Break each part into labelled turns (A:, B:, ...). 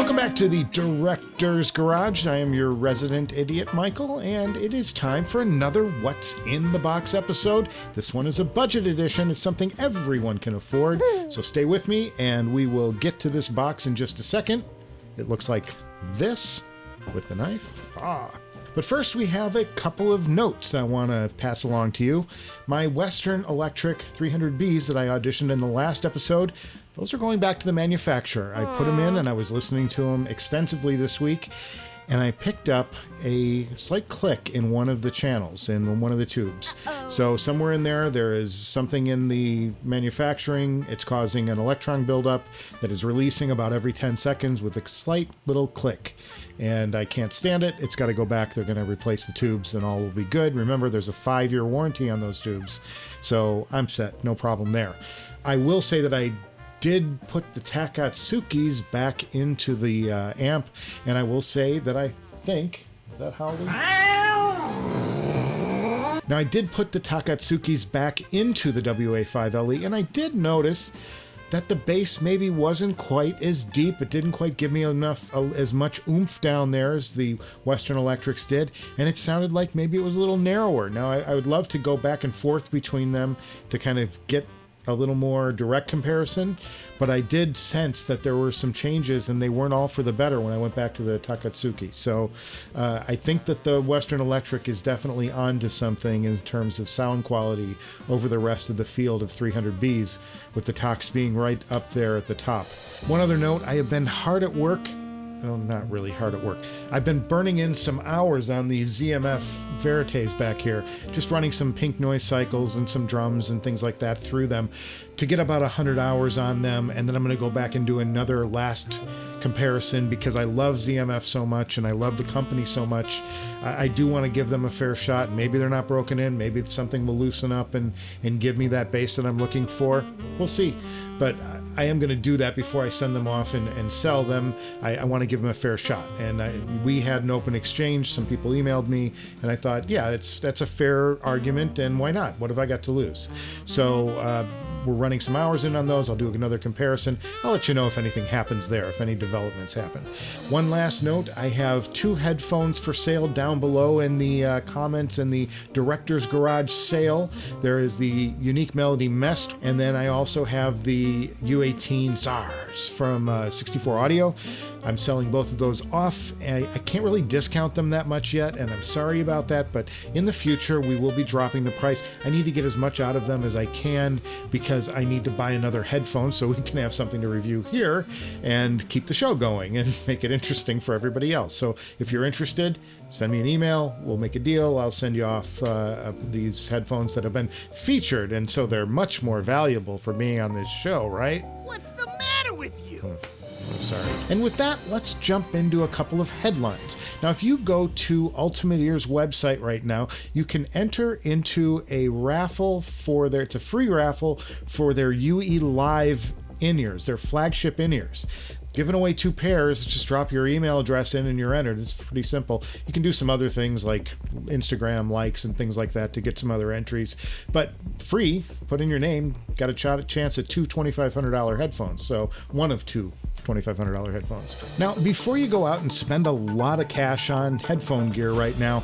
A: Welcome back to the Director's Garage. I am your resident idiot, Michael, and it is time for another What's in the Box episode. This one is a budget edition. It's something everyone can afford, so stay with me, and we will get to this box in just a second. It looks like this with the knife. But first, we have a couple of notes I want to pass along to you. My Western Electric 300Bs that I auditioned in the last episode, those are going back to the manufacturer. I put them in and I was listening to them extensively this week, and I picked up a slight click in one of the channels, in one of the tubes. So somewhere in there is something in the manufacturing. It's causing an electron buildup that is releasing about every 10 seconds with a slight little click. And I can't stand it. It's got to go back. They're going to replace the tubes and all will be good. Remember, there's a 5-year warranty on those tubes. So I'm set. No problem there. I will say that I did put the Takatsukis back into the amp, and I will say that I think, is that Howley? Now I did put the Takatsukis back into the WA5LE, and I did notice that the bass maybe wasn't quite as deep. It didn't quite give me as much oomph down there as the Western Electrics did, and it sounded like maybe it was a little narrower. Now I would love to go back and forth between them to kind of get a little more direct comparison, but I did sense that there were some changes and they weren't all for the better when I went back to the Takatsuki. So I think that the Western Electric is definitely onto something in terms of sound quality over the rest of the field of 300Bs, with the Taks being right up there at the top. One other note, I have been hard at work. Well, not really hard at work. I've been burning in some hours on these ZMF Verites back here, just running some pink noise cycles and some drums and things like that through them to get about 100 hours on them, and then I'm going to go back and do another last comparison because I love ZMF so much and I love the company so much. I do want to give them a fair shot. Maybe they're not broken in. Maybe something will loosen up and give me that bass that I'm looking for. We'll see. But I am going to do that before I send them off and sell them. I want to give them a fair shot. And we had an open exchange. Some people emailed me, and I thought, yeah, that's a fair argument, and why not? What have I got to lose? So we're running some hours in on those. I'll do another comparison. I'll let you know if anything happens there, if any developments happen. One last note, I have 2 headphones for sale down below in the comments in the Director's Garage sale. There is the Unique Melody MEST, and then I also have the U18 Tzars from 64 Audio. I'm selling both of those off. I can't really discount them that much yet, and I'm sorry about that, but in the future we will be dropping the price. I need to get as much out of them as I can because I need to buy another headphone so we can have something to review here and keep the show going and make it interesting for everybody else. So if you're interested, send me an email. We'll make a deal. I'll send you off these headphones that have been featured, and so they're much more valuable for being on this show, right?
B: What's the matter with you?
A: I'm sorry. And with that, let's jump into a couple of headlines. Now, if you go to Ultimate Ear's website right now, you can enter into a raffle it's a free raffle for their UE Live in-ears, their flagship in-ears. Giving away 2 pairs, just drop your email address in and you're entered. It's pretty simple. You can do some other things like Instagram likes and things like that to get some other entries. But free, put in your name, got a chance at 2 $2,500 headphones. So one of 2 $2,500 headphones. Now, before you go out and spend a lot of cash on headphone gear right now,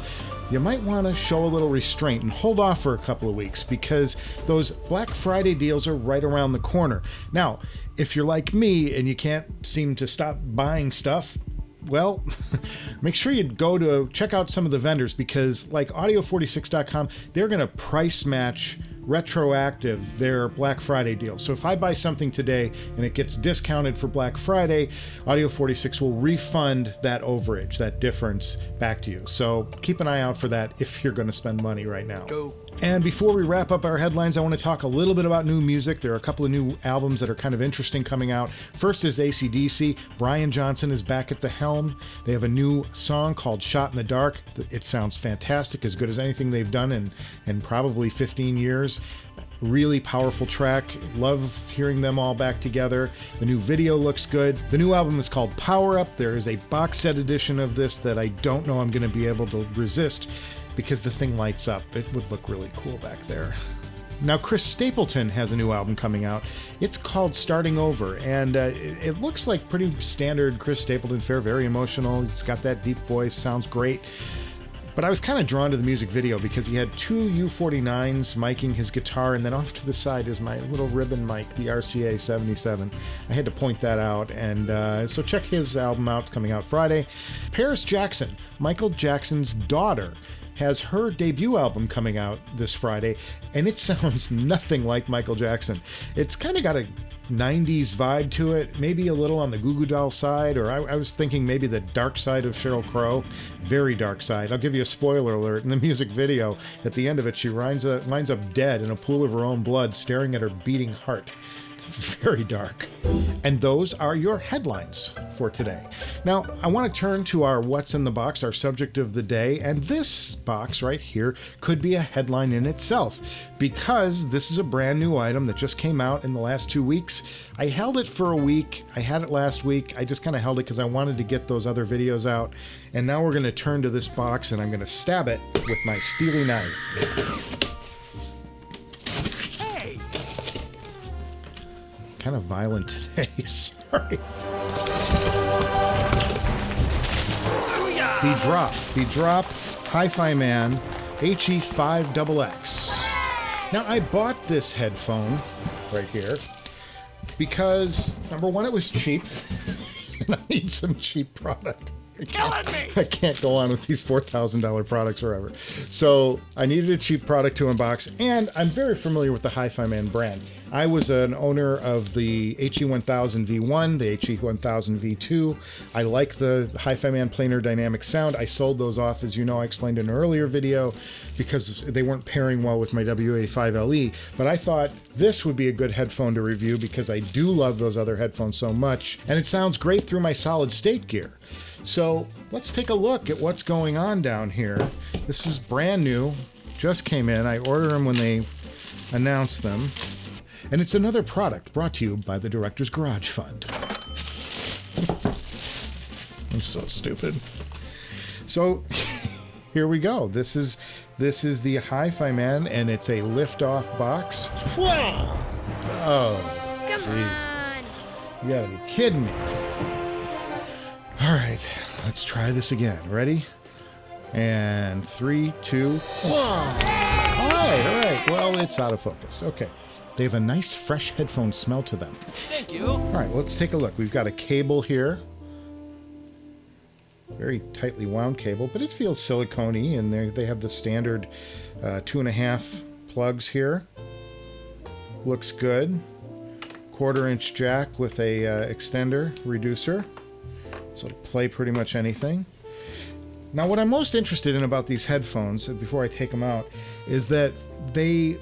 A: you might want to show a little restraint and hold off for a couple of weeks because those Black Friday deals are right around the corner. Now, if you're like me and you can't seem to stop buying stuff, well, make sure you go to check out some of the vendors because like audio46.com, they're going to price match retroactive their Black Friday deal. So if I buy something today and it gets discounted for Black Friday, Audio 46 will refund that overage, that difference back to you. So keep an eye out for that if you're going to spend money right now.
B: Go.
A: And before we wrap up our headlines, I want to talk a little bit about new music. There are a couple of new albums that are kind of interesting coming out. First is AC/DC. Brian Johnson is back at the helm. They have a new song called Shot in the Dark. It sounds fantastic, as good as anything they've done in probably 15 years. Really powerful track. Love hearing them all back together. The new video looks good. The new album is called Power Up. There is a box set edition of this that I don't know I'm going to be able to resist because the thing lights up. It would look really cool back there. Now, Chris Stapleton has a new album coming out. It's called Starting Over, and it looks like pretty standard Chris Stapleton fare, very emotional. He's got that deep voice, sounds great. But I was kind of drawn to the music video because he had two U49s miking his guitar, and then off to the side is my little ribbon mic, the RCA 77. I had to point that out, and so check his album out. It's coming out Friday. Paris Jackson, Michael Jackson's daughter, has her debut album coming out this Friday, and it sounds nothing like Michael Jackson. It's kind of got a 90s vibe to it, maybe a little on the Goo Goo Doll side, or I was thinking maybe the dark side of Sheryl Crow. Very dark side. I'll give you a spoiler alert. In the music video, at the end of it, she winds up dead in a pool of her own blood, staring at her beating heart. It's very dark. And those are your headlines for today. Now, I want to turn to our What's in the Box, our subject of the day, and this box right here could be a headline in itself because this is a brand new item that just came out in the last 2 weeks. I held it for a week. I had it last week. I just kind of held it because I wanted to get those other videos out. And now we're going to turn to this box and I'm going to stab it with my steely knife. Kind of violent today, sorry. The drop Hifiman HE-5XX. Now I bought this headphone right here because number one, it was cheap and I need some cheap product. I can't go on with these $4,000 products forever. So I needed a cheap product to unbox, and I'm very familiar with the Hifiman brand. I was an owner of the HE-1000 V1, the HE-1000 V2. I like the Hifiman planar dynamic sound. I sold those off, as you know, I explained in an earlier video, because they weren't pairing well with my WA5LE. But I thought this would be a good headphone to review because I do love those other headphones so much, and it sounds great through my solid state gear. So let's take a look at what's going on down here. This is brand new, just came in. I order them when they announce them. And it's another product brought to you by the Director's Garage Fund. I'm so stupid. So here we go. This is the Hifiman, and it's a lift-off box. Oh,
C: come
A: Jesus.
C: on.
A: You gotta be kidding me. All right, let's try this again. Ready? And 3, 2, 1. All right. Well, it's out of focus. Okay. They have a nice, fresh headphone smell to them.
B: Thank you.
A: All right, let's take a look. We've got a cable here. Very tightly wound cable, but it feels silicone-y, and they have the standard 2.5 plugs here. Looks good. 1/4-inch jack with a extender reducer. So it'll play pretty much anything. Now, what I'm most interested in about these headphones, before I take them out, is that the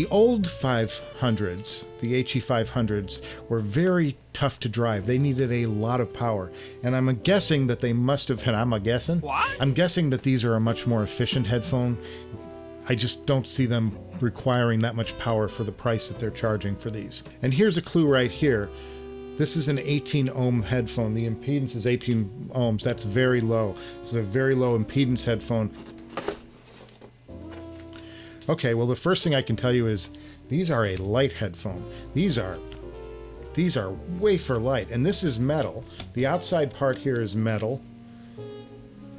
A: old 500s, the HE-500s, were very tough to drive. They needed a lot of power. And I'm guessing that they must have, and I'm guessing?
B: What?
A: I'm guessing that these are a much more efficient headphone. I just don't see them requiring that much power for the price that they're charging for these. And here's a clue right here. This is an 18 ohm headphone. The impedance is 18 ohms. That's very low. This is a very low impedance headphone. Okay, well, the first thing I can tell you is these are a light headphone. These are wafer light, and this is metal. The outside part here is metal.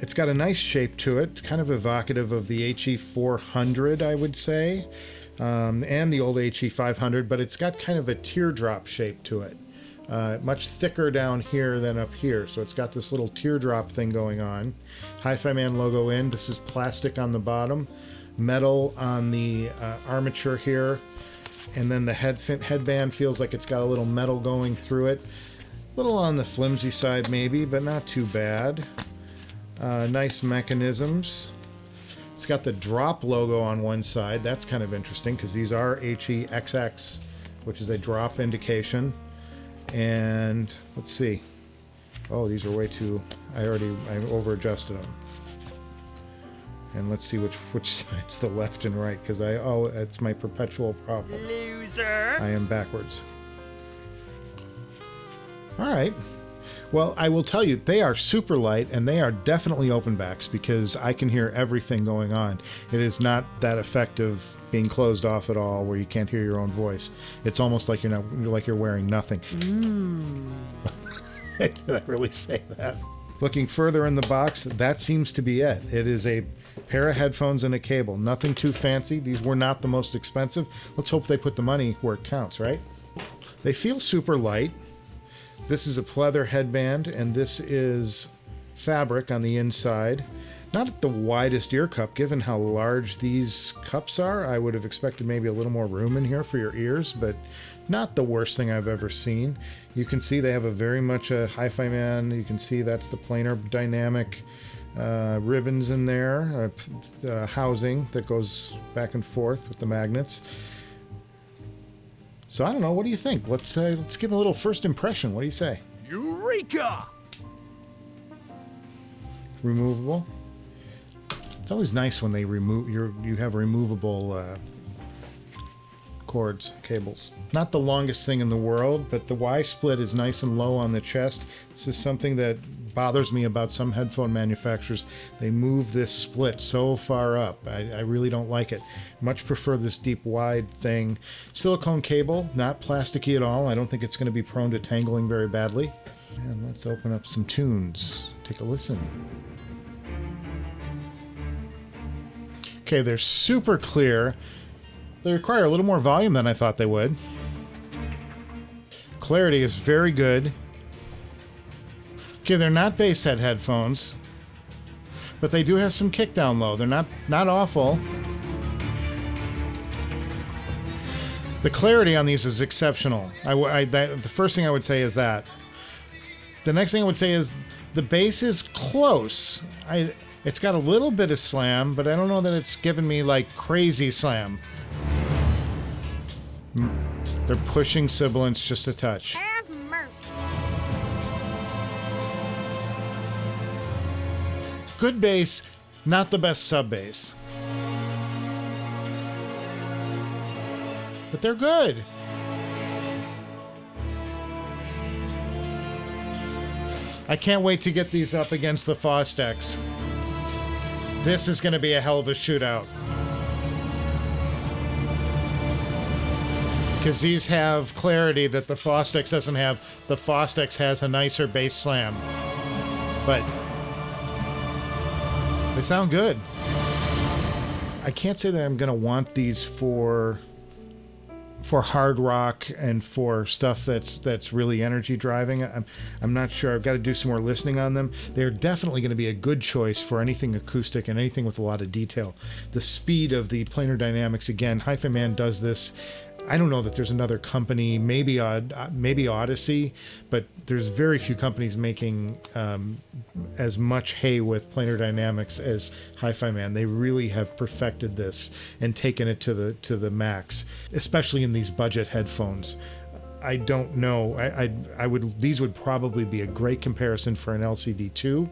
A: It's got a nice shape to it, kind of evocative of the HE-400, I would say, and the old HE-500, but it's got kind of a teardrop shape to it. Much thicker down here than up here, so it's got this little teardrop thing going on. Hifiman logo in. This is plastic on the bottom, metal on the armature here, and then the headband feels like it's got a little metal going through it. A little on the flimsy side maybe, but not too bad. Nice mechanisms. It's got the drop logo on one side. That's kind of interesting because these are HE-XX, which is a drop indication. And let's see. Oh, these are way too. I over-adjusted them. And let's see which side's the left and right, because it's my perpetual problem.
B: Loser.
A: I am backwards. All right. Well, I will tell you, they are super light, and they are definitely open backs because I can hear everything going on. It is not that effective being closed off at all, where you can't hear your own voice. It's almost like you're wearing nothing. Did I really say that? Looking further in the box, that seems to be it. It is a pair of headphones and a cable. Nothing too fancy. These were not the most expensive. Let's hope they put the money where it counts, right? They feel super light. This is a pleather headband, and this is fabric on the inside. Not the widest ear cup, given how large these cups are. I would have expected maybe a little more room in here for your ears, but not the worst thing I've ever seen. You can see they have a very much a Hifiman. You can see that's the planar dynamic ribbons in there, housing that goes back and forth with the magnets. So I don't know. What do you think? Let's give a little first impression. What do you say?
B: Eureka!
A: Removable. It's always nice when they you have removable cords, cables. Not the longest thing in the world, but the Y split is nice and low on the chest. This is something that bothers me about some headphone manufacturers. They move this split so far up. I really don't like it. Much prefer this deep wide thing. Silicone cable, not plasticky at all. I don't think it's going to be prone to tangling very badly. And let's open up some tunes. Take a listen. Okay, they're super clear. They require a little more volume than I thought they would. Clarity is very good. Okay, they're not bass head headphones, but they do have some kick down low. They're not awful. The clarity on these is exceptional. The first thing I would say is that. The next thing I would say is the bass is close. It's got a little bit of slam, but I don't know that it's given me like crazy slam. They're pushing sibilants just a touch.
B: Have mercy.
A: Good bass, not the best sub bass. But they're good. I can't wait to get these up against the Fostex. This is going to be a hell of a shootout. Because these have clarity that the Fostex doesn't have. The Fostex has a nicer bass slam. But they sound good. I can't say that I'm going to want these for hard rock and for stuff that's really energy driving. I'm not sure. I've got to do some more listening on them. They're definitely going to be a good choice for anything acoustic and anything with a lot of detail. The speed of the planar dynamics, again, Hifiman does this. I don't know that there's another company, maybe Odyssey, but there's very few companies making as much hay with planar dynamics as Hifiman. They really have perfected this and taken it to the max, especially in these budget headphones. I don't know. These would probably be a great comparison for an LCD2,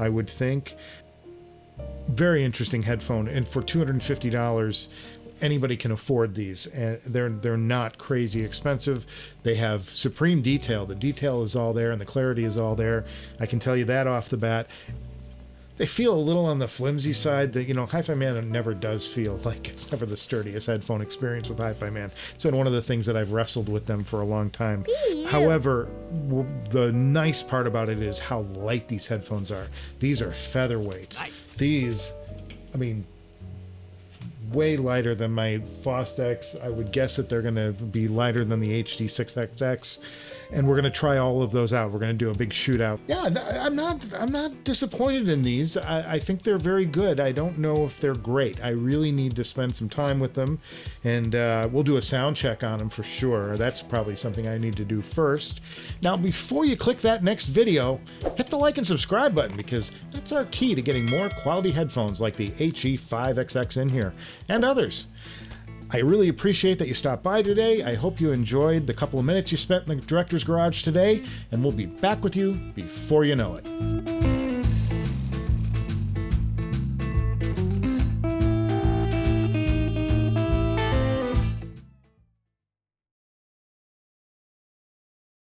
A: I would think. Very interesting headphone, and for $250. Anybody can afford these, and they're not crazy expensive. They have supreme detail. The detail is all there, and the clarity is all there. I can tell you that off the bat. They feel a little on the flimsy side. That Hifiman never does feel like it's never the sturdiest headphone experience with Hifiman. It's been one of the things that I've wrestled with them for a long time. However, the nice part about it is how light these headphones are. These are featherweights.
B: Nice.
A: These, way lighter than my Fostex. I would guess that they're going to be lighter than the HD6XX, and we're going to try all of those out. We're going to do a big shootout. Yeah, I'm not disappointed in these. I think they're very good. I don't know if they're great. I really need to spend some time with them, and we'll do a sound check on them for sure. That's probably something I need to do first. Now, before you click that next video, hit the like and subscribe button, because that's our key to getting more quality headphones like the HE-5XX in here and others. I really appreciate that you stopped by today. I hope you enjoyed the couple of minutes you spent in the director's garage today, and we'll be back with you before you know it.